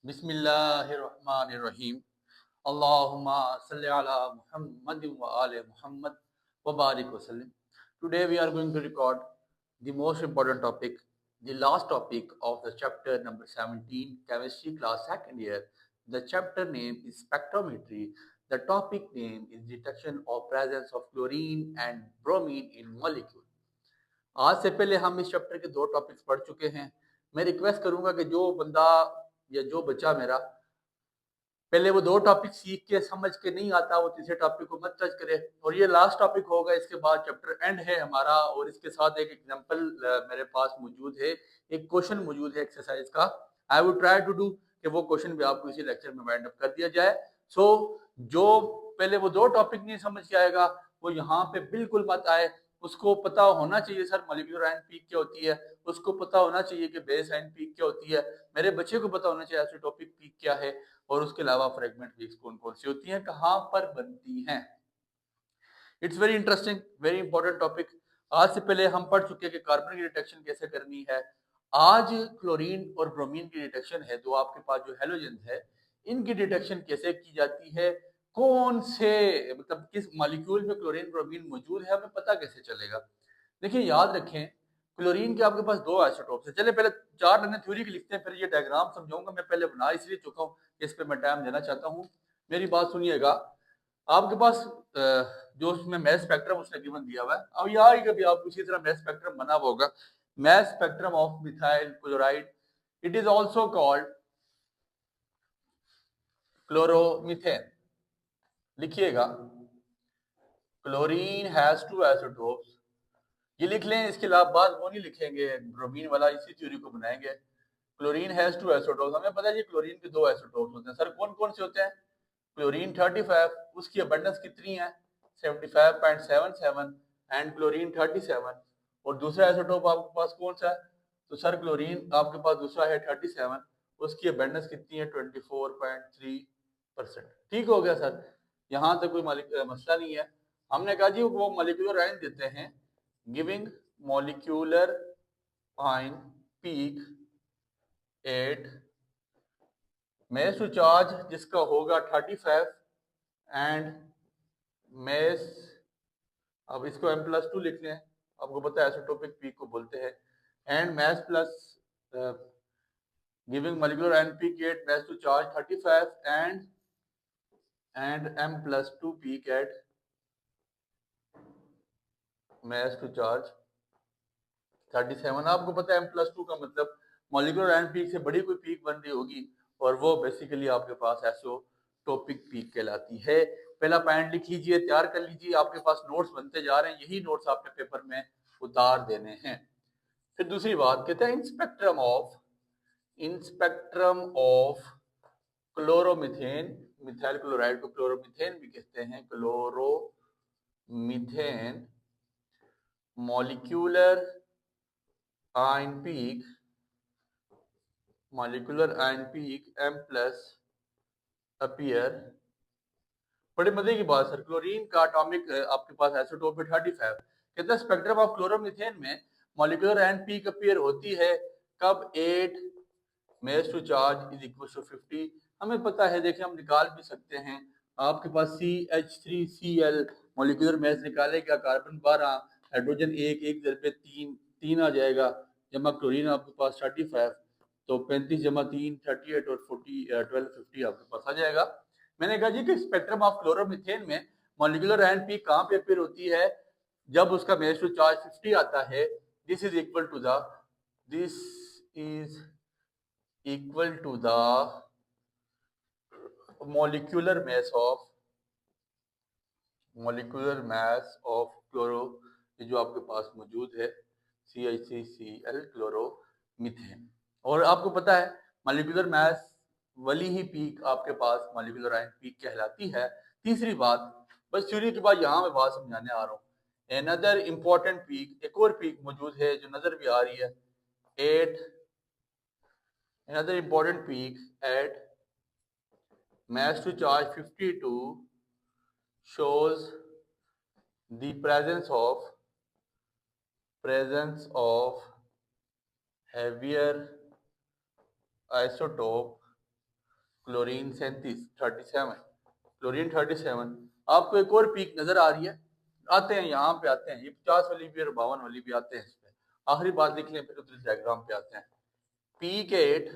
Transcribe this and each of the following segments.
बिस्मिल्लाहिर्रहमानिर्रहीम। अल्लाहुम्मा सल्लि अला मुहम्मद व आले मुहम्मद व बारिक वसल्लम। Today we are going to record the most important topic, the last topic of the chapter number 17, chemistry class second year. The chapter name is spectrometry. The topic name is detection of presence of chlorine and bromine in molecule. आज से पहले हम इस chapter के दो topics पढ़ चुके हैं। मैं रिक्वेस्ट करूंगा कि जो बंदा या जो बच्चा मेरा पहले वो दो टॉपिक सीख के समझ के नहीं आता वो तीसरे टॉपिक को मत टच करे। और ये लास्ट टॉपिक होगा, इसके बाद चैप्टर एंड है हमारा। और इसके साथ एक एग्जांपल मेरे पास मौजूद है, एक क्वेश्चन मौजूद है एक्सरसाइज का। I would try to do कि वो क्वेश्चन भी आपको इसी लेक्चर में वाइंड अप कर दिया जाए। सो जो पहले वो दो टॉपिक नहीं समझ के आएगा वो यहाँ पे बिल्कुल मत आए। उसको पता होना चाहिए सर मॉलिक्यूलर आयन पीक क्या होती है, उसको पता होना चाहिए कि बेस आयन पीक क्या होती है, मेरे बच्चे को पता होना चाहिए आइसोटोपिक पीक क्या है, और उसके अलावा फ्रेगमेंट पीक्स कौन कौन सी होती हैं, कहाँ पर बनती हैं। It's very interesting, very important topic. आज से पहले हम पढ़ चुके कि कार्बन की डिटेक्शन कैसे करनी है। आज क्लोरीन और ब्रोमीन की डिटेक्शन है, जो आपके पास जो हेलोजन है इनकी डिटेक्शन कैसे की जाती है, कौन से मतलब किस मॉलिक्यूल में क्लोरीन ब्रोमीन मौजूद है, हमें पता कैसे चलेगा। देखिए याद रखें, क्लोरीन के आपके पास दो आइसोटोप्स है। चले पहले चार लाइनें थ्योरी की लिखते हैं, फिर ये डायग्राम समझाऊंगा। मैं पहले बना इसलिए चुका हूँ, इस पे मैं टाइम देना चाहता हूँ। मेरी बात सुनिएगा। आपके पास जो उसमें मैथ स्पेक्ट्रम उसने गिवन दिया हुआ है, अब यहाँ कभी आपको इसी तरह मैथ स्पेक्ट्रम बना हुआ होगा, math spectrum of methyl chloride. It is also called chloromethane. लिखिएगा, क्लोरीन हैज टू आइसोटोप्स, ये लिख लें। इसके अलावा बाद वो नहीं लिखेंगे, ब्रोमीन वाला इसी थ्योरी को बनाएंगे। क्लोरीन हैज टू आइसोटोप्स, हमें पता है जी क्लोरीन के दो आइसोटोप्स होते हैं। सर कौन कौन से होते हैं? क्लोरीन 35, उसकी अबंडेंस कितनी है? 75.77, एंड क्लोरीन 37। और दूसरा आइसोटोप आपके पास कौन सा है? तो सर क्लोरीन आपके पास दूसरा है 37, उसकी अबंडेंस कितनी है? 24.3%। ठीक हो गया सर, यहाँ तक कोई मसला नहीं है। हमने कहा जी वो मॉलिक्यूलर आयन देते हैं, giving molecular ion peak at mass to charge जिसका होगा 35 एंड mass, अब इसको m+2 लिख लें, आपको पता है आइसोटोपिक पीक को बोलते हैं। And mass plus giving molecular ion peak at mass to charge 35 and m+2 peak at mass to charge 37। आपको पता है m+2 का मतलब मॉलिक्यूलर आयन पीक से बड़ी कोई पीक बन रही होगी, और वो बेसिकली आपके पास आइसोटोपिक पीक कहलाती है। पहला पॉइंट लिख लीजिए, तैयार कर लीजिए, आपके पास नोट्स बनते जा रहे हैं, यही नोट्स आपके पेपर में उतार देने हैं। फिर दूसरी बात कहते हैं in spectrum of chloromethane, methyl chloride को क्लोरोमीथेन भी कहते हैं, chloromethane molecular ion peak, molecular ion peak m plus appear. बड़े मजे की बात सर, क्लोरीन का एटॉमिक आपके पास आइसोटोप है 35। कहते हैं स्पेक्ट्रम ऑफ क्लोरोमीथेन में मॉलिक्यूलर आयन पीक अपीयर होती है कब? 8 mass to charge is equal to 50। हमें पता है, देखिए हम निकाल भी सकते हैं। आपके पास CH3Cl मॉलिक्यूलर मास निकालेगा, कार्बन 12, हाइड्रोजन 1, 1 जरबे 3, 3 आ जाएगा, जमा क्लोरीन आपके पास 35, तो 35 जमा 3 38, और 40 12 50 आपके पास आ जाएगा। मैंने कहा जी कि स्पेक्ट्रम ऑफ क्लोरोमीथेन में मॉलिक्यूलर आयन पीक कहाँ पे अपीयर होती है? जब उसका mass to charge 50 आता है। This is equal to the molecular mass of chloro, ये जो आपके पास मौजूद है CH3Cl क्लोरोमीथेन। और आपको पता है मॉलिक्यूलर मास वाली ही पीक आपके पास मॉलिक्यूलर आयन पीक कहलाती है। तीसरी बात, बस थ्योरी के बाद यहाँ मैं बात समझाने आ रहा हूँ। अनदर इंपॉर्टेंट पीक, एक और पीक मौजूद है जो नजर भी आ रही है, 8 another important peak at mass to charge 52 shows the presence of heavier isotope chlorine 37, chlorine 37। आपको एक और पीक नजर आ रही है, आते हैं यहाँ पे आते हैं, ये 50 वाली भी और 52 वाली भी आते हैं। इस पे आखिरी बात लिख लें, फिर उस डायग्राम पे आते हैं। Peak 8,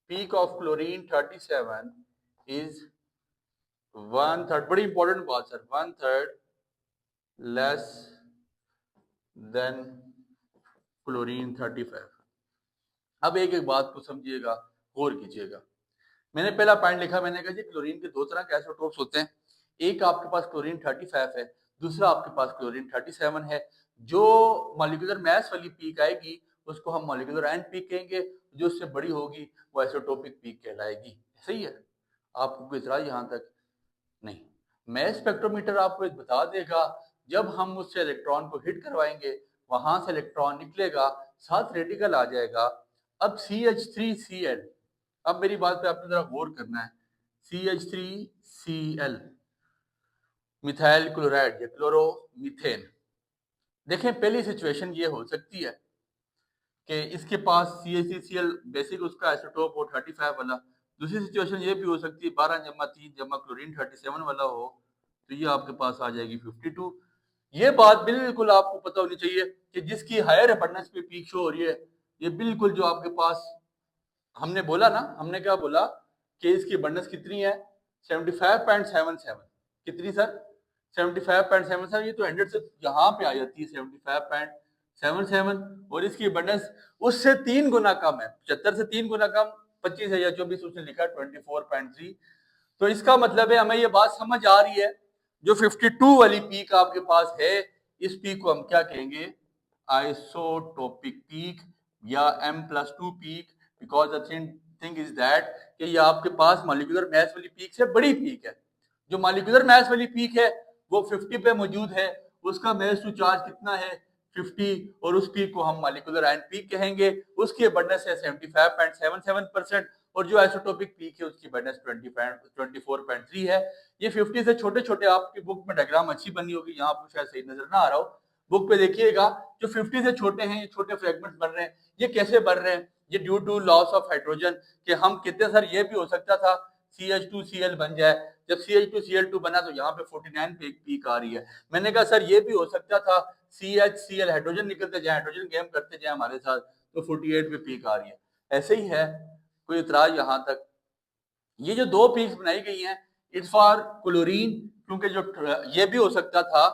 peak of chlorine 37 is 1/3, बड़ी इंपॉर्टेंट बात सर, 1/3 लेस देन क्लोरीन 35। अब एक एक बात को समझिएगा, गौर कीजिएगा। मैंने पहला पॉइंट लिखा, मैंने कहा जी क्लोरीन के दो तरह के आइसोटोप्स होते हैं, एक आपके पास क्लोरीन 35 है, दूसरा आपके पास क्लोरीन 37 है। जो मॉलिक्यूलर मास वाली पीक आएगी उसको हम मॉलिक्यूलर आयन पीक कहेंगे, जो उससे बड़ी होगी वो आइसोटोपिक पीक कहलाएगी। सही है, आपको कोई इतराज यहाँ तक नहीं। मास स्पेक्ट्रोमीटर आपको एक बता देगा, जब हम उससे इलेक्ट्रॉन को हिट करवाएंगे वहां से इलेक्ट्रॉन निकलेगा, साथ रेडिकल आ जाएगा। अब CH3Cl, अब मेरी बात पे आपने जरा गौर करना है। CH3Cl मिथाइल क्लोराइड या क्लोरोमीथेन। देखें, पहली सिचुएशन ये हो सकती है कि इसके पास CH3Cl बेसिक उसका आइसोटोप हो 35 वाला। दूसरी सिचुएशन ये भी हो सकती है 12 जमा 3 जमा क्लोरीन 37 वाला हो, तो ये आपके पास आ जाएगी 52। ये बात बिल्कुल आपको पता होनी चाहिए कि जिसकी हायर अबंडेंस पे पीक शो हो रही है, ये बिल्कुल जो आपके पास हमने बोला ना, हमने क्या बोला कि इसकी अबंडेंस कितनी है, 75.77। कितनी सर, 75.77। ये तो 100 से यहाँ पे आ जाती है 75.77, और इसकी अबंडेंस उससे 3 गुना कम है, 75 से 3 गुना कम, 25 है या 24 उसने लिखा 24.3। तो इसका मतलब है हमें ये बात समझ आ रही है, जो 52 वाली पीक आपके पास है, इस पीक को हम क्या कहेंगे, आइसोटोपिक पीक या M+2 peak, because the thing is that कि ये आपके पास मॉलिक्यूलर मास वाली पीक से बड़ी पीक है। जो मॉलिक्यूलर मास वाली पीक है वो 50 पे मौजूद है, उसका मास टू चार्ज कितना है, 50, और उस पीक को हम मॉलिक्यूलर आयन पीक कहेंगे। उसकी अबंडेंस है 75.77%, और जो आइसोटोपिक पीक है उसकी अबंडेंस 24.3 है। ये 50 से छोटे छोटे, आपकी बुक में डायग्राम अच्छी बनी होगी, यहाँ आपको शायद सही नजर ना आ रहा हो, बुक पे देखिएगा। जो 50 से छोटे हैं, ये छोटे फ्रेगमेंट्स बन रहे हैं। ये कैसे बन रहे हैं, ये due to loss of hydrogen. कि हम कहते सर ये भी हो सकता था CH2Cl बन जाए, जब CH2Cl2 बना तो यहाँ पे 49 पे एक पीक आ रही है। मैंने कहा सर ये भी हो सकता था CHCl, हाइड्रोजन निकलते जाए, हाइड्रोजन गेम करते जाए हमारे साथ, तो 48 पे पीक आ रही है। ऐसे ही है, कोई इतराज यहाँ तक। ये जो दो पीक्स बनाई गई हैं, इट्स फॉर क्लोरीन, क्योंकि जो ये भी हो सकता था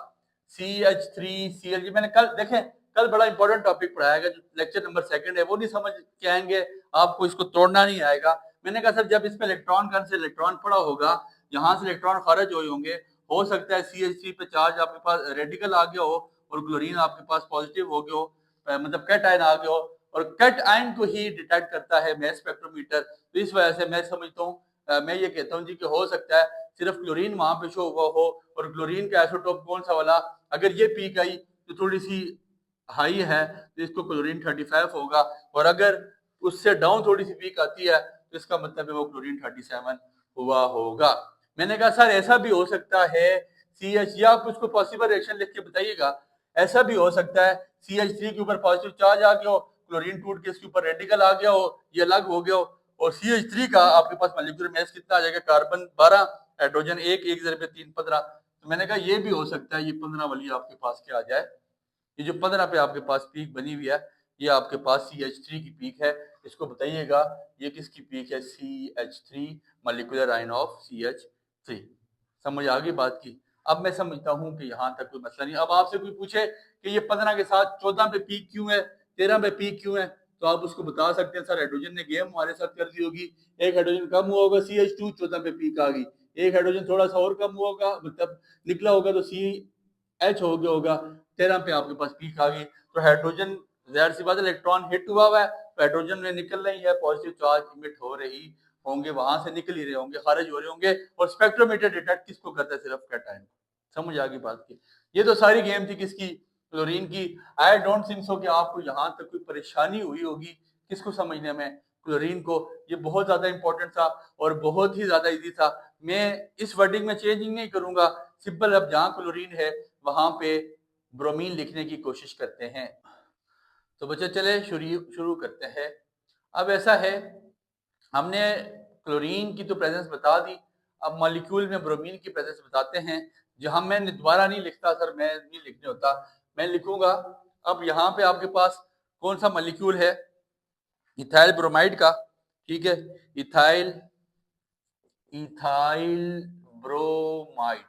CH3Cl। मैंने कल देखें, कल बड़ा इंपॉर्टेंट टॉपिक पढ़ाया गया, जो लेक्चर नंबर 2 है, वो नहीं समझ के आएंगे, आपको इसको तोड़ना नहीं आएगा। मैंने कहा सर जब इसमें इलेक्ट्रॉन गन से इलेक्ट्रॉन पड़ा होगा, यहाँ से इलेक्ट्रॉन खारिज हुए होंगे, हो सकता है CH3 पे चार्ज आपके पास रेडिकल आ गया हो और क्लोरीन आपके पास पॉजिटिव हो गया हो, मतलब कैट आयन आ गया हो, और कैट आयन को ही डिटेक्ट करता है मास स्पेक्ट्रोमीटर। तो इस वजह से मैं समझता हूँ, मैं ये कहता हूँ जी कि हो सकता है सिर्फ क्लोरीन वहां पे शो हुआ हो, और क्लोरीन का आइसोटोप कौन सा वाला, अगर ये पीक आई तो थोड़ी सी हाई है तो इसको क्लोरीन 35 होगा, और अगर उससे डाउन थोड़ी सी पीक आती है तो इसका मतलब है वो क्लोरीन 37 हुआ होगा। मैंने कहा सर ऐसा भी हो सकता है CH, या आप उसको पॉसिबल रिएक्शन लिख के बताइएगा, ऐसा भी हो सकता है CH3 के ऊपर पॉजिटिव चार्ज आ गया हो, क्लोरीन टूट के इसके ऊपर रेडिकल आ गया हो, ये अलग हो गया हो, और CH3 का आपके पास मॉलिक्यूलर मास कितना आ जाएगा, कार्बन 12, हाइड्रोजन 1, 1 ज़र पे 3 15। तो मैंने कहा ये भी हो सकता है ये 15 वाली आपके पास क्या आ जाए, ये जो 15 पे आपके पास पीक बनी हुई है, ये आपके पास CH3 की पीक है। इसको बताइएगा ये किसकी पीक है, CH3, molecular ion of CH3। समझ आ गई बात की। अब मैं समझता हूँ कि यहाँ तक कोई मसला नहीं। अब आपसे कोई पूछे कि ये 15 के साथ 14 पे पीक क्यों है, 13 पे पीक क्यों है, तो आप उसको बता सकते हैं सर हाइड्रोजन ने गेम हमारे साथ कर दी होगी, एक हाइड्रोजन कम हुआ होगा CH2, 14 पे पीक आ गई, एक हाइड्रोजन थोड़ा सा और कम हुआ होगा, मतलब निकला होगा तो CH हो गया होगा, 13 पे आपके पास पीक आ गई। तो हाइड्रोजन, जाहिर सी बात है इलेक्ट्रॉन हिट हुआ है तो हाइड्रोजन में निकल रही है, पॉजिटिव चार्ज इमिट हो रही होंगे, वहां से निकल ही रहे होंगे, खारिज हो रहे होंगे, और स्पेक्ट्रोमीटर डिटेक्ट किसको करता है, सिर्फ कैटायन। समझ आ गई बात की। ये तो सारी गेम थी किसकी, क्लोरीन की। आई डोंट थिंक सो कि आपको यहाँ तक कोई परेशानी हुई होगी किसको समझने में, क्लोरीन को। ये बहुत ज्यादा इंपॉर्टेंट था और बहुत ही ज्यादा इजी था। मैं इस वर्डिंग में चेंजिंग नहीं करूंगा, सिंपल अब जहाँ क्लोरीन है वहां पे ब्रोमीन लिखने की कोशिश करते हैं। तो बच्चे चले शुरू करते हैं। अब ऐसा है, हमने क्लोरीन की तो प्रेजेंस बता दी, अब मॉलिक्यूल में ब्रोमीन की प्रेजेंस बताते हैं। जहां मैं दोबारा नहीं लिखता सर, मैं नहीं लिखने होता, मैं लिखूंगा। अब यहाँ पे आपके पास कौन सा मॉलिक्यूल है, इथाइल ब्रोमाइड का, ठीक है, ethyl ethyl bromide,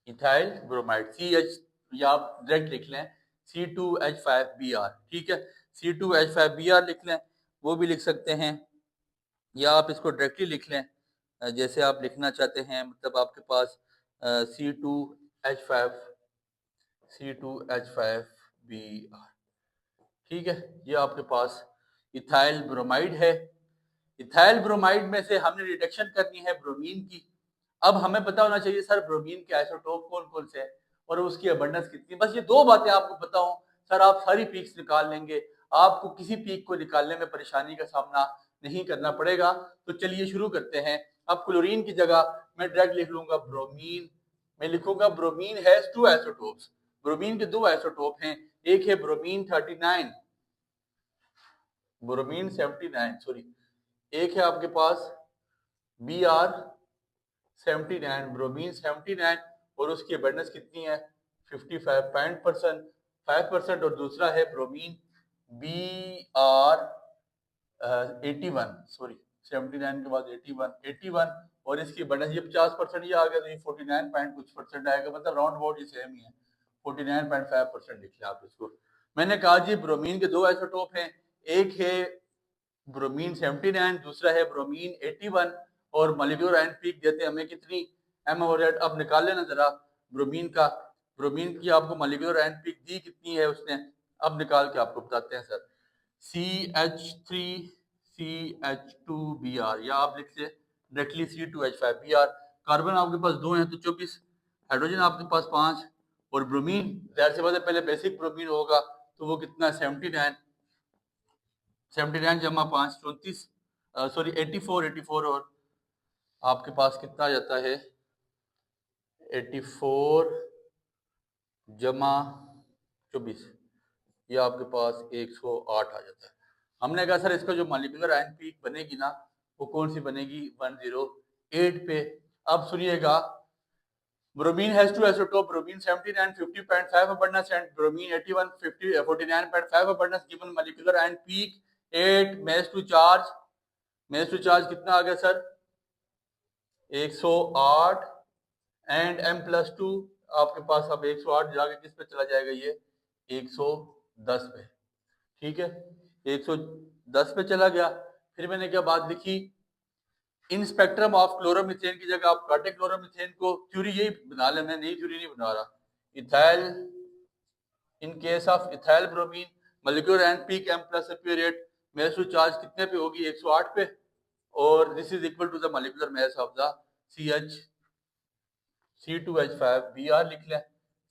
ethyl bromide CH, या आप डायरेक्ट लिख लें C2H5Br, ठीक है, C2H5Br लिख लें, वो भी लिख सकते हैं, या आप इसको डायरेक्टली लिख लें जैसे आप लिखना चाहते हैं। मतलब आपके पास C2H5 C2H5Br, ठीक है, ये आपके पास इथाइल ब्रोमाइड है। इथाइल ब्रोमाइड में से हमने रिडक्शन करनी है ब्रोमीन की। अब हमें पता होना चाहिए सर ब्रोमीन के आइसोटोप कौन कौन से हैं और उसकी अबंडेंस कितनी। बस ये दो बातें आपको पता हो सर, आप सारी पीक्स निकाल लेंगे, आपको किसी पीक को निकालने में परेशानी का सामना नहीं करना पड़ेगा। तो चलिए शुरू करते हैं। अब क्लोरीन की जगह मैं डायरेक्ट लिख लूंगा ब्रोमीन, मैं लिखूंगा bromine has two isotopes, bromine के दो आइसोटोप हैं, एक है ब्रोमीन 39, ब्रोमीन 79 सॉरी, एक है आपके पास Br 79, ब्रोमीन 79, और उसकी अबंडेंस कितनी है 55% और दूसरा है ब्रोमीन Br 81 सॉरी 79 के बाद 81 और इसकी अबंडेंस ये 50% ये आ गया, तो ये 49 पॉइंट कुछ परसेंट आएगा, मतलब राउंड अबाउट ये सेम ही है, 49.5% लिख लिया आप इसको। मैंने कहा जी ब्रोमीन के दो आइसोटोप हैं, एक है ब्रोमीन 79, दूसरा है ब्रोमीन 81, और मॉलिक्यूलर आयन पीक देते हैं हमें कितनी m/z। अब निकाल लेना जरा ब्रोमीन का, ब्रोमीन की आपको मॉलिक्यूलर आयन पीक दी कितनी है उसने, अब निकाल के आपको बताते हैं सर। CH3CH2Br, या आप लिख ले डायरेक्टली C2H5Br। कार्बन आपके पास दो हैं तो 24, हाइड्रोजन आपके पास 5, और ब्रोमीन जाहिर सी बात है पहले बेसिक ब्रोमीन होगा तो वो कितना 79, 79 जमा 5 34, सॉरी 84 और आपके पास कितना आ जाता है 84 जमा 24, ये आपके पास 108 आ जाता है। हमने कहा सर इसका जो मॉलिक्यूलर आयन पीक बनेगी ना वो कौन सी बनेगी 108 पे। अब सुनिएगा bromine has two isotope, bromine 79 50.5 abundance and bromine 81 49.5 abundance, given molecular ion peak 8 mass to charge कितना आ गया सर 108 एंड m+2 आपके पास अब 108 जाके किस पे चला जाएगा ये 110 पे, ठीक है 110 पे चला गया। फिर मैंने क्या बात लिखी, इन स्पेक्ट्रम ऑफ क्लोरोमीथेन की जगह आप काटे क्लोरोमीथेन को, थ्योरी यही बना ले, मैं नई थ्योरी नहीं बना रहा। Ethyl, in case of ethyl bromine molecular ion peak m+पीरियड मास टू चार्ज कितने पे होगी 108 पे, और this is equal to the molecular mass of the C2H5Br लिख लें,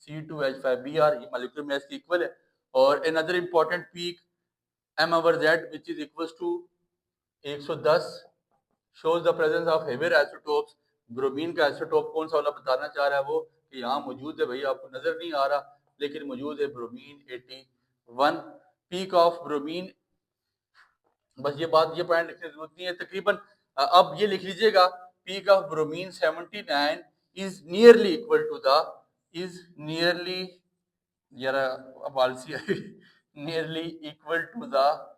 C2H5Br ये मॉलिक्यूलर मास की इक्वल है। और another important peak m/z which is equals to 110 shows the presence of heavier isotopes। Bromine का आइसोटोप कौन सा वाला बताना चाह रहा है वो कि यहाँ मौजूद है, भाई आपको नजर नहीं आ रहा लेकिन मौजूद है ब्रोमीन 81, पीक ऑफ ब्रोमीन। बस ये बात, ये पॉइंट लिखने की जरूरत नहीं है तकरीबन। अब ये लिख लीजिएगा peak of bromine 79 is nearly equal to the, is nearly, जरा अब आलसी nearly equal to the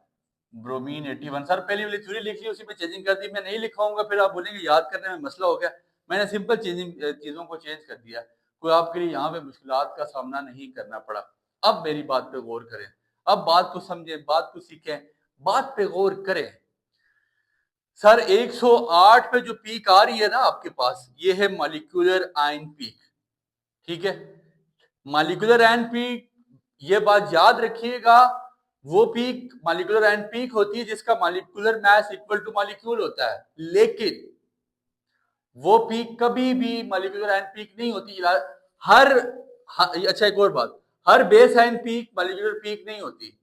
bromine 81। Sir पहली वाली थ्योरी लिख ली उसी पे चेंजिंग कर दी, मैं नहीं लिखाऊंगा फिर आप बोलेंगे याद करने में मसला हो गया। मैंने सिंपल चेंजिंग चीजों को चेंज कर दिया, कोई आपके लिए यहाँ पे मुश्किलात का सामना नहीं करना पड़ा। अब मेरी बात पे गौर करें, अब बात को समझें, बात को सीखें, बात पे गौर करें। सर 108 पे जो पीक आ रही है ना आपके पास, ये है मॉलिक्यूलर आयन पीक, ठीक है, मॉलिक्यूलर आयन पीक, ये बात याद रखिएगा, वो पीक मॉलिक्यूलर आयन पीक होती है जिसका molecular mass equal two molecule होता है, लेकिन वो पीक कभी भी मॉलिक्यूलर आयन पीक नहीं होती। अच्छा एक और बात, हर base ion peak molecular peak नहीं होती,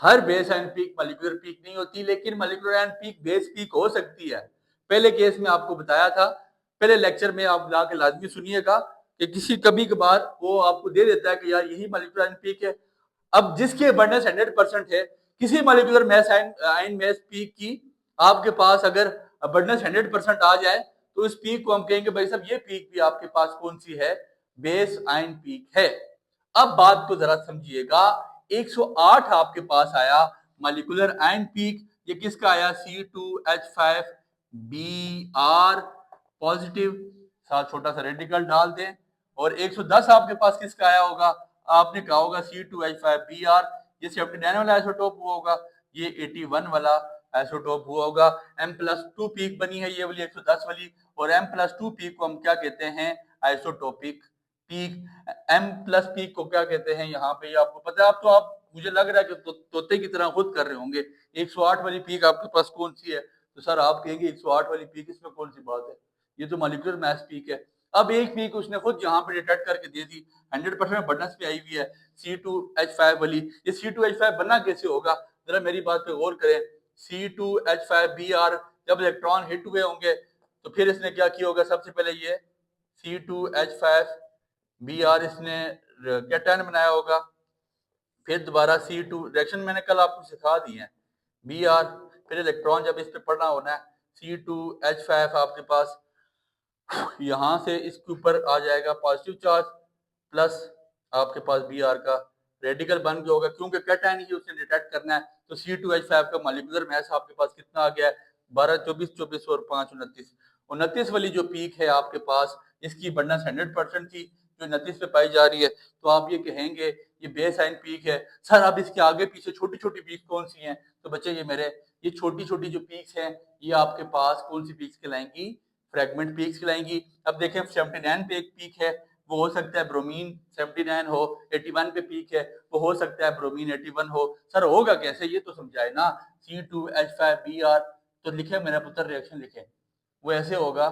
हर base ion peak molecular peak नहीं होती, लेकिन molecular ion peak base peak हो सकती है। पहले केस में आपको बताया था, पहले लेक्चर में आप लाके लाजमी सुनिएगा कि किसी कभी कभार वो आपको दे देता है कि यार यही मॉलिक्यूलर आयन पीक है। अब जिसकी अबंडेंस 100% है, किसी मॉलिक्यूलर मास आयन मास पीक की आपके पास अगर अबंडेंस 100% आ जाए तो इस पीक को हम कहेंगे भाई साहब ये पीक भी आपके पास कौन सी है, बेस आइन पीक है। अब बात को जरा समझिएगा, 108 आपके पास आया मॉलिक्यूलर आयन पीक, ये किसका आया, C2H5Br पॉजिटिव, साथ छोटा सा रेडिकल डाल दें। और 110 आपके पास किसका आया होगा, आपने कहा होगा C2H5Br, ये 79 वाला आइसोटोप हुआ होगा, ये 81 वाला आइसोटोप हुआ होगा। M+2 पीक बनी है ये वाली 110 वाली, और M+2 पीक को हम क्या कहते हैं, आइसोटोपिक पीक। M+ पीक को क्या कहते हैं, यहाँ पे आपको पता है, आप मुझे लग रहा है कि तोते की तरह खुद कर रहे होंगे। 108 वाली पीक आपके पास कौन सी है, तो सर आप कहेंगे 108 वाली पीक, इसमें कौन सी बात है, ये तो मॉलिक्यूलर मास पीक है। अब एक पीक उसने खुद यहाँ पे डिटेक्ट करके दे दी, 100% बटन्स पे आई हुई है, C2H5 वाली। ये C2H5 बना कैसे होगा, जरा मेरी बात पे गौर करें। C2H5Br जब इलेक्ट्रॉन हिट हुए होंगे तो फिर इसने क्या किया होगा, सबसे पहले ये C2H5Br इसने कैटायन बनाया होगा, फिर दोबारा C2 रिएक्शन मैंने कल आपको सिखा दी है, Br, फिर इलेक्ट्रॉन जब इस पे पड़ना होना है, C2H5 आपके पास यहाँ से इसके ऊपर आ जाएगा पॉजिटिव चार्ज, प्लस आपके पास Br का रेडिकल बन गया होगा, क्योंकि कैटायन ही उसने डिटेक्ट करना है। तो C2H5 का मॉलिक्यूलर मास आपके पास कितना आ गया है, 12, 24, 24 और 5, 29। 29 वाली जो पीक है आपके पास, इसकी अबंडेंस 100% थी, जो 29 पे पाई जा रही है, तो आप ये कहेंगे ये बेस आइन पीक है। सर अब इसके आगे पीछे छोटी छोटी पीक कौन सी हैं, तो बच्चे ये मेरे ये छोटी छोटी जो पीक्स हैं ये आपके पास कौन सी पीक्स कहलाएंगी, फ्रेगमेंट पीक्स कहलाएंगी। अब देखें 79 पे एक पीक है, वो हो सकता है ब्रोमीन 79 हो, 81 पे पीक है, वो हो सकता है ब्रोमीन 81 हो। सर होगा कैसे, ये तो समझाए ना। C2H5Br, तो लिखे मेरा पुत्र रिएक्शन लिखे, वो ऐसे होगा,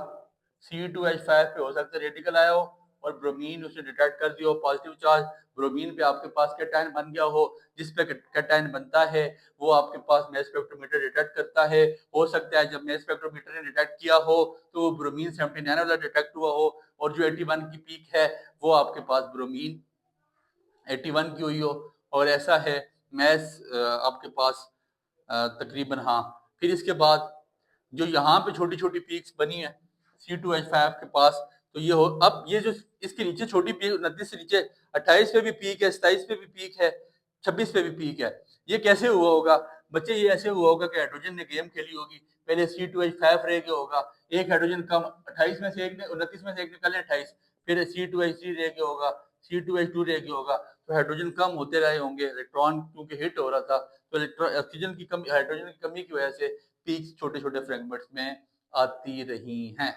C2H5 पे हो सकता है रेडिकल आया हो और ब्रोमीन उसने डिटेक्ट कर दिया हो पॉजिटिव चार्ज, ब्रोमीन पे आपके पास कैटायन बन गया हो, जिस पे कैटायन बनता है वो आपके पास मास स्पेक्ट्रोमीटर डिटेक्ट करता है। हो सकता है जब मास स्पेक्ट्रोमीटर ने डिटेक्ट किया हो तो ब्रोमीन 79 वाला डिटेक्ट हुआ हो, और जो 81 की पीक है वो आपके पास ब्रोमीन 81 की हुई हो, और ऐसा है मैस आपके पास तकरीबन। हाँ, फिर इसके बाद जो यहाँ पे छोटी छोटी पीक्स बनी है C2H5 के पास, तो ये हो, अब ये जो इसके नीचे छोटी पीक 29 से नीचे 28 पे भी पीक है, 27 पे भी पीक है, 26 पे भी पीक है। ये कैसे हुआ होगा बच्चे, ये ऐसे हुआ होगा कि हाइड्रोजन ने गेम खेली होगी, पहले C2H5 रह गया होगा, एक हाइड्रोजन कम, 28 में से एक ने 29 में से एक निकाले 28, फिर C2H3 रह गया होगा, C2H2 रह गया होगा, तो हाइड्रोजन कम होते रहे होंगे, इलेक्ट्रॉन क्योंकि हिट हो रहा था, तो इलेक्ट्रॉन ऑक्सीजन की कमी, हाइड्रोजन की कमी की वजह से पीक्स छोटे छोटे फ्रेगमेंट्स में आती रही हैं।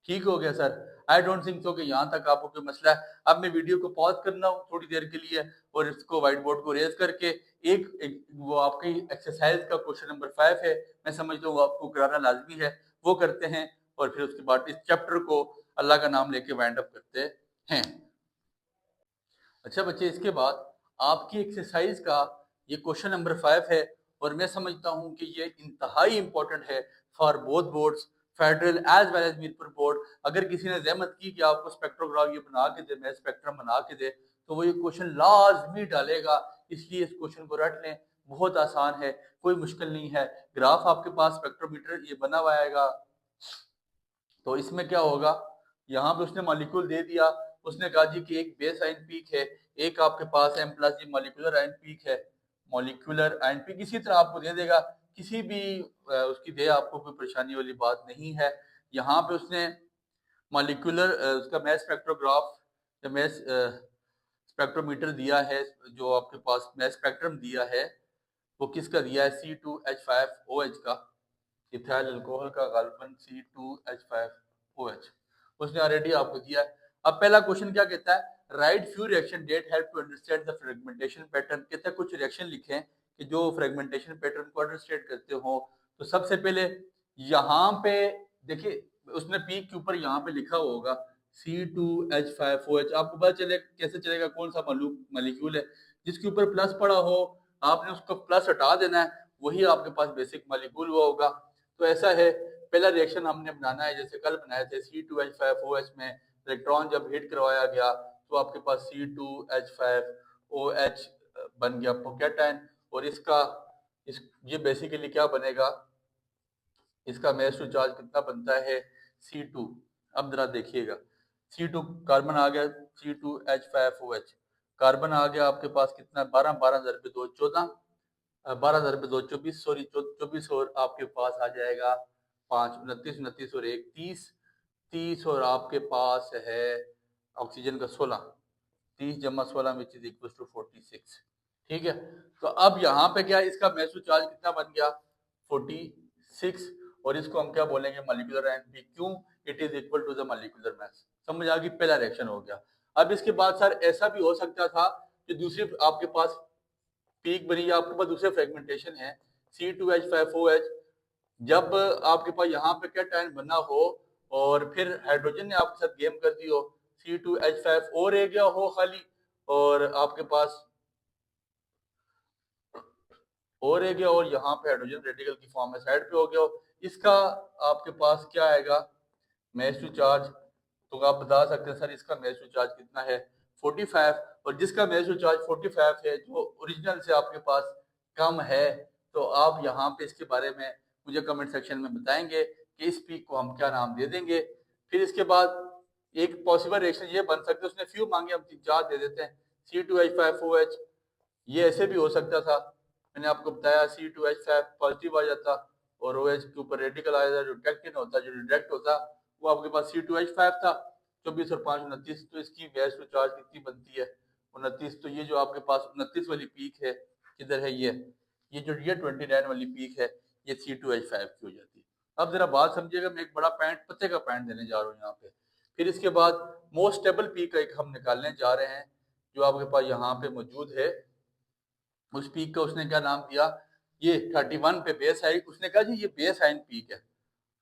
ठीक हो गया sir, I don't think so कि यहाँ तक आपको कोई मसला है। अब मैं वीडियो को पॉज करना हूँ थोड़ी देर के लिए, और इसको व्हाइट बोर्ड को रेज करके एक वो आपकी एक्सरसाइज का क्वेश्चन नंबर 5 है, मैं समझता हूँ आपको कराना लाजमी है, वो करते हैं, और फिर उसके बाद इस चैप्टर को अल्लाह का नाम लेके वाइंड अप करते हैं। अच्छा बच्चे, इसके बाद आपकी एक्सरसाइज का ये क्वेश्चन नंबर 5 है, और मैं समझता हूँ कि ये इंतहाई इंपॉर्टेंट है for both boards, federal as well as Mirpur board. अगर किसी ने जहमत की कि आपको स्पेक्ट्रोग्राफ ये बना के दे, मैं स्पेक्ट्रम बना के दे, तो वो ये क्वेश्चन लाजमी डालेगा, इसलिए इस क्वेश्चन को रट लें, बहुत आसान है, कोई मुश्किल नहीं है। ग्राफ आपके पास स्पेक्ट्रोमीटर ये बना हुआ आएगा, तो इसमें क्या होगा, यहाँ पे उसने मॉलिक्यूल दे दिया, उसने कहा जी कि एक बेस आयन पीक है, एक आपके पास M+ जी मॉलिक्यूलर आयन पीक है, मॉलिक्यूलर आयन पीक इसी तरह आपको दे देगा, किसी भी उसकी दे, आपको कोई परेशानी वाली बात नहीं है। यहाँ पे उसने मॉलिक्यूलर उसका मैस स्पेक्ट्रोग्राफ या मैस स्पेक्ट्रोमीटर दिया है, जो आपके पास मैस स्पेक्ट्रम दिया है वो किसका दिया है, C2H5OH का, इथाइल अल्कोहल का गालबन C2H5OH, उसने ऑलरेडी आपको दिया है। अब पहला क्वेश्चन क्या कहता है, write few reaction that help to understand the fragmentation pattern, कहता है कुछ रिएक्शन लिखें कि जो फ्रेगमेंटेशन पैटर्न को अंडरस्टैंड करते हो। तो सबसे पहले यहाँ पे देखिए, उसने पीक के ऊपर यहाँ पे लिखा हुआ होगा C2H5OH, आपको पता चले कैसे चलेगा कौन सा मॉलिक्यूल है, जिसके ऊपर प्लस पड़ा हो आपने उसको प्लस हटा देना है, वही आपके पास बेसिक मॉलिक्यूल हुआ होगा। तो ऐसा है, पहला रिएक्शन हमने बनाना है जैसे कल बनाए थे, C2H5OH में इलेक्ट्रॉन जब हिट करवाया गया तो आपके पास C2H5OH बन गया कैटायन, और इसका ये बेसिकली क्या बनेगा, इसका मास टू चार्ज कितना बनता है C2। अब जरा देखिएगा, C2 कार्बन आ गया, C2H5OH कार्बन आ गया आपके पास कितना 12, 12 × 2 14, 12 × 2 24, सॉरी 24, और आपके पास आ जाएगा 5 29, 29 और 1 30, 30 और आपके पास है ऑक्सीजन का 16, 30 × 16 विच इज इक्वल टू 46। ठीक है, तो अब यहाँ पे क्या है, इसका मास टू चार्ज कितना बन गया 46, और इसको हम क्या बोलेंगे मॉलिक्यूलर एनर्जी, क्यों, it is equal to the molecular mass. समझ आ गई, पहला रिएक्शन हो गया। अब इसके बाद सर ऐसा भी हो सकता था कि दूसरी आपके पास पीक बनी, या आपके पास दूसरे फ्रेगमेंटेशन है C2H5OH, जब आपके पास यहाँ पे कैटायन बना हो और फिर हाइड्रोजन ने आपके साथ गेम कर दी हो, C2H5 और रह गया हो खाली, और आपके पास और रह गया, और यहाँ पे हाइड्रोजन रेडिकल की फॉर्म में साइड पे हो गया हो, इसका आपके पास क्या आएगा मास टू चार्ज। तो आप बता सकते हैं सर इसका मास टू चार्ज कितना है 45, और जिसका मास टू चार्ज 45 है, जो ओरिजिनल से आपके पास कम है, तो आप यहाँ पे इसके बारे में मुझे कमेंट सेक्शन में बताएंगे कि इस पीक को हम क्या नाम दे देंगे। फिर इसके बाद एक पॉसिबल रिएक्शन ये बन सकता है, उसने फ्यू मांगे, हम 3-4 दे देते हैं, C2H5OH, ये ऐसे भी हो सकता था, मैंने आपको बताया C2H5 पॉजिटिव आ जाता और OH के ऊपर रेडिकल आ जाता, जो टैक्टिन होता, जो रिडक्ट होता, वो आपके पास C2H5 था। 24 और 5 29, तो इसकी मास टू चार्ज कितनी बनती है 29। तो ये जो आपके पास 29 वाली पीक है, किधर है ये जो ये 29 वाली पीक है, ये C2H5 की हो जाती है। अब जरा बात समझिएगा, मैं एक बड़ा पॉइंट पते का पॉइंट देने जा रहा हूँ यहाँ पे। फिर इसके बाद मोस्ट स्टेबल पीक एक हम निकालने जा रहे हैं, जो आपके पास यहाँ पे मौजूद है। उस पीक का उसने क्या नाम दिया, ये 31 पे बेस है, उसने कहा जी ये बेस आइन पीक है।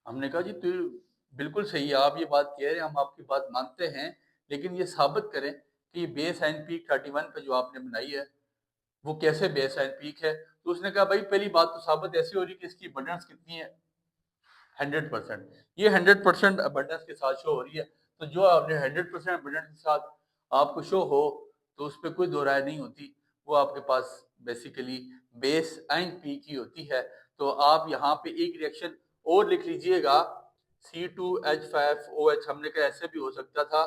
हमने कहा जी तो बिल्कुल सही है, आप ये बात कह रहे हैं, हम आपकी बात मानते हैं, लेकिन ये साबित करें कि बेस आइन पीक 31 पे जो आपने बनाई है वो कैसे बेस आइन पीक है। तो उसने कहा भाई पहली बात तो साबित ऐसी हो रही कि इसकी अबंडेंस कितनी है 100%, ये 100% अबंडेंस के साथ शो हो रही है। तो जो आपने 100% अबंडेंस के साथ आपको शो हो, तो उस पर कोई दो राय नहीं होती, वो आपके पास बेसिकली बेस आइन पीक ही होती है। तो आप यहाँ पे एक रिएक्शन और लिख लीजिएगा, C2H5OH, हमने कहा ऐसे भी हो सकता था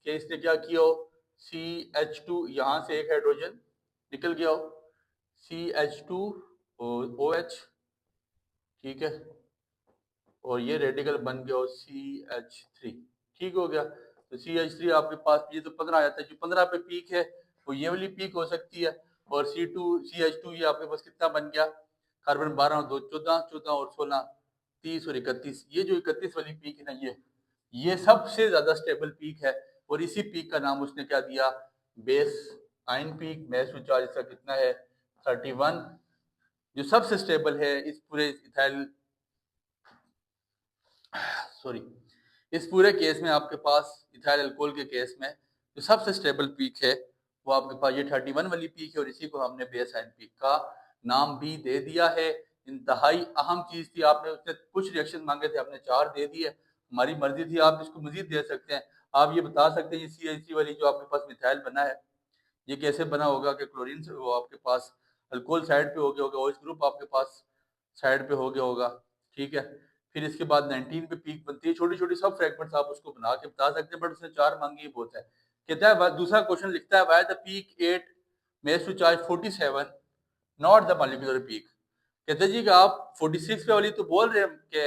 कि इसने क्या किया हो, CH2 यहाँ से एक हाइड्रोजन निकल गया हो, CH2OH, ठीक है, और ये रेडिकल बन गया हो CH3, ठीक हो गया। तो CH3 आपके पास ये तो 15 आ जाता है, जो 15 पे पीक है वो ये वाली पीक हो सकती है। और CH2 ये आपके पास कितना बन गया, कार्बन 12 और 2 14, 14 और 16 30 और 31, ये जो 31 वाली पीक है ना, ये सबसे ज्यादा स्टेबल पीक है, और इसी पीक का नाम उसने क्या दिया, बेस आइन पीक। मास टू चार्ज इसका कितना है 31, जो सबसे स्टेबल है इस पूरे इथाइल, सॉरी, इस पूरे केस में आपके पास इथाइल अल्कोहल के केस में जो सबसे स्टेबल पीक है वो आपके पास ये 31 वाली पीक है, और इसी को हमने बेस आइन पीक का नाम भी दे दिया है। इंतहाई अहम चीज थी, आपने उसने कुछ रिएक्शन मांगे थे, आपने 4 दे दिए, हमारी मर्जी थी, आप इसको मजीद दे सकते हैं। आप ये बता सकते हैं ये CH3 वाली जो आपके पास मिथाइल बना है, ये कैसे बना होगा कि क्लोरीन से वो आपके पास अल्कोहल साइड पे हो गया होगा, OH ग्रुप आपके पास साइड पे हो गया होगा, ठीक है। फिर इसके बाद 19 पे पीक बनती है, छोटी छोटी सब फ्रेगमेंट्स आप उसको बना के बता सकते हैं, बट उसने 4 मांगी बहुत है। कहता है दूसरा क्वेश्चन लिखता है why the peak 8 mass to charge 47 not the molecular peak. कहते जी कि आप 46 पे वाली तो बोल रहे हैं कि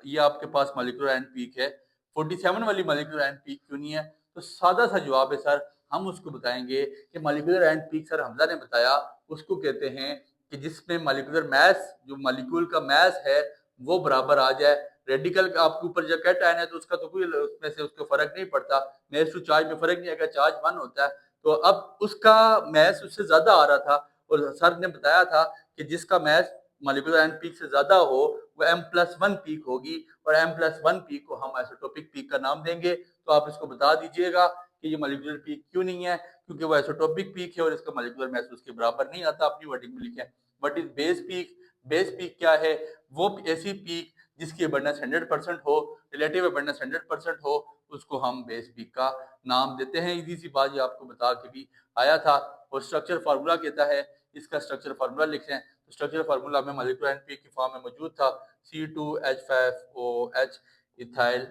ये आपके पास मॉलिक्यूलर एंड पीक है, 47 वाली मॉलिक्यूलर एंड पीक क्यों नहीं है। तो सादा सा जवाब है सर, हम उसको बताएंगे कि molecular and peak sir Hamza ने बताया, उसको कहते हैं कि जिसमें मॉलिक्यूलर मास, जो मॉलिक्यूल का मास है वो बराबर आ जाए रेडिकल का। आपके ऊपर जब कैटायन है तो उसका तो कोई उसमें से उसको फर्क नहीं पड़ता, मास टू चार्ज में फर्क नहीं आएगा, चार्ज 1 होता है। तो अब उसका मास उससे ज्यादा आ रहा था, और सर ने बताया था कि जिसका मास मॉलिक्यूलर एंड पीक से ज्यादा हो वो M+1 पीक होगी, और M+1 पीक को हम आइसोटोपिक पीक का नाम देंगे। तो आप इसको बता दीजिएगा कि ये मॉलिक्यूलर पीक क्यों नहीं है, क्योंकि वो आइसोटोपिक पीक है और इसका मॉलिक्यूलर मास उसके बराबर नहीं आता। अपनी वर्डिंग में लिखें what is base peak. Base peak क्या है, वो ऐसी पीक जिसकी अबंडेंस 100% हो, रिलेटिव अबंडेंस 100% हो, उसको हम बेस पीक का नाम देते हैं। इजी सी बात ये आपको बता के भी आया था। और स्ट्रक्चर फार्मूला कहता है इसका स्ट्रक्चर फार्मूला लिख लें। तो स्ट्रक्चर फार्मूला में मॉलिक्यूलर एनपीए की फॉर्म में मौजूद था, C2H5OH इथाइल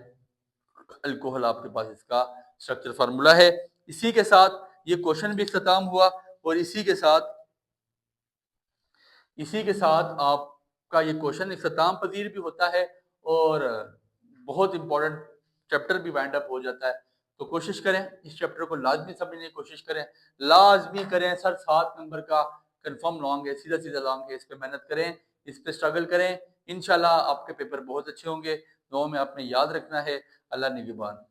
अल्कोहल आपके पास इसका स्ट्रक्चर फार्मूला है। इसी के साथ ये क्वेश्चन भी खत्म हुआ और इसी के साथ आपका ये क्वेश्चन इख्तिताम पजीर भी होता है और बहुत इंपॉर्टेंट चैप्टर भी वाइंड अप हो जाता है। तो कोशिश करें इस चैप्टर को लाजमी समझने की कोशिश करें, लाजमी करें सर। 7 नंबर का कंफर्म लॉन्ग है, सीधा सीधा लॉन्ग है, इस पे मेहनत करें, इस पे स्ट्रगल करें, इंशाल्लाह आपके पेपर बहुत अच्छे होंगे। दुआ में आपने याद रखना है। अल्लाह निगहबान।